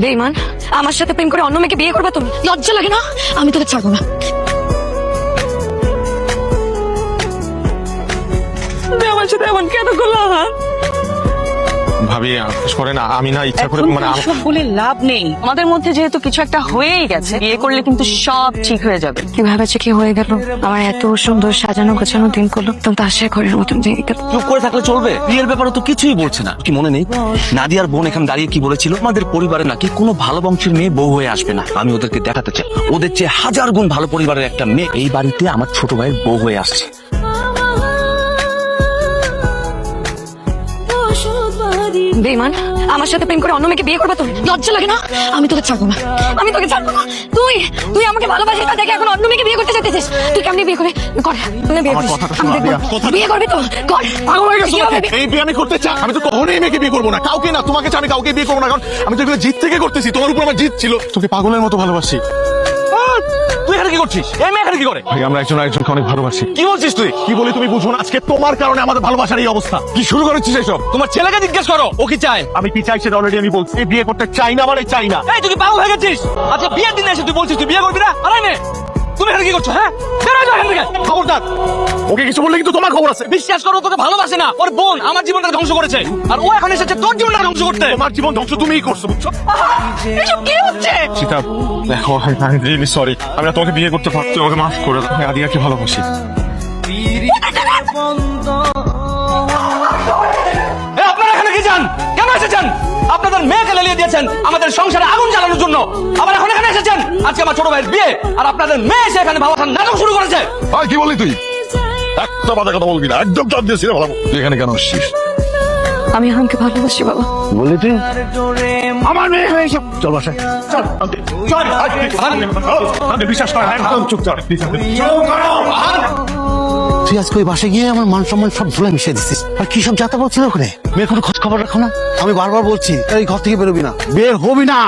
বেঈমান, আমার সাথে প্রেম করে অন্য মেয়েকে বিয়ে করবে তুমি? লজ্জা লাগে না? আমি তোকে ছাড়বো না। আমার সাথে এমন কেন করলো? ভাবি করে না, আমি না ইচ্ছা করে মানে সব বলে লাভ নেই, আমাদের মধ্যে যেহেতু কিছু একটা হয়েই গেছে, বিয়ে করলে কিন্তু সব ঠিক হয়ে যাবে। কিভাবে যে কি হয়ে গেল? আমার এত সুন্দর সাজানো গোছানো দিন করলো, তুমি তো আশা করার মতন যে চুপ করে থাকলে চলবে? বিয়ের ব্যাপারে তো কিছুই বলছে না। কি মনে নেই নাদিয়ার বোন এখানে দাঁড়িয়ে কি বলেছিল? আমাদের পরিবারে নাকি কোনো ভালো বংশের মেয়ে বউ হয়ে আসবে না। আমি ওদেরকে দেখাতে চাই ওদের চেয়ে হাজার গুণ ভালো পরিবারের একটা মেয়ে এই বাড়িতে আমার ছোট ভাইয়ের বউ হয়ে আসছে। বেঈমান, আমার সাথে প্রেম করে অন্য মেয়েকে বিয়ে করবে তুমি? লজ্জা লাগে না? আমি তোকে ছাড়বো না। আমি তোকে ছাড়বো না। তুই তুই আমাকে ভালোবাসিস না দেখে এখন অন্য মেয়েকে বিয়ে করতে চাইতেছিস? তুই কেমনি বিয়ে করে কর? তুই বিয়ে করিস? আমি দেখবো। বিয়ে করবি তো কর। এই বিয়ে আমি করতে চাই। আমি তো কখনোই এই মেয়েকে বিয়ে করবো না, কাউকে না। তোমাকে আমি কাউকে বিয়ে করবো না, কারণ আমি তো এগুলো জিত থেকে করতেছি। তোমার উপর আমার জিত ছিল। তোকে পাগলের মতো ভালোবাসি। তুই এখানে কি করছিস? এই মেয়ে এখানে কি করে? ভাই আমরা একজন আরেকজনকে অনেক ভালোবাসি। কি বলছিস তুই? কি বলি তুমি বুঝো না? আজকে তোমার কারণে আমাদের ভালোবাসার এই অবস্থা। কি শুরু করেছিস এসব? তোমার ছেলেকে জিজ্ঞেস করো ও কি চায়। আমি কি চাই সেটা অলরেডি আমি বলছি। বিয়ে করতে চাই না, মানে চাই না। এই তুই কি পাগল হয়ে গেছিস? আচ্ছা বিয়ের দিনে এসে তুই বলছিস তুই বিয়ে করবি না? আরে নে, তুমি এখানে কি করছো? হ্যাঁ বেরো যাও এখান থেকে। খবরদার, ওকে কিছু বললে কিন্তু তোমার খবর আছে। বিশ্বাস করো তোকে ভালোবাসে না। ওর বোন আমার জীবনটা ধ্বংস করেছে, আর ও এখন এসেছে তোর জীবনটা ধ্বংস করতে। তোমার জীবন ধ্বংস তুমিই করছো, বুঝছো? এসব কি হচ্ছে? সীতা দেখো, আমি রিয়েলি সরি। আমি না তোমাকে বিয়ে করতে পারছি, আমাকে মাফ করে দাও। আমি আদিয়াকে ভালোবাসি। আপনারা এখানে কি চান? কেন এসেছেন? আপনাদের মেয়েকে লেলিয়ে দিয়েছেন আমাদের সংসারে আগুন জ্বালানোর জন্য, আবার এখন এখানে এসেছেন। আজকে আমার ছোট ভাইয়ের বিয়ে, আর আপনাদের মেয়ে এসে এখানে ভাবাখান নাটক শুরু করেছে। কি বললি তুই? একটা বাজে কথা বলবি না, একদম চাপ দিয়েছি। ভালো, তুই এখানে কেন আসছিস? আমি আমাকে ভালোবাসি বাবা। বললি তুই আমার মেয়ে হয়ে এসব? চল বাসায়, চল চল। বিশ্বাস কর, একদম চুপ কর। তুই আজকে ওই বাসে গিয়ে আমার মান সম্মান সব ধুলে মিশিয়ে দিচ্ছিস। আর কি সব যাতা বলছিল ওখানে? মেয়ের কোনো খোঁজ খবর রাখো না? আমি বারবার বলছি এই ঘর থেকে বেরোবি না, বের হবি না।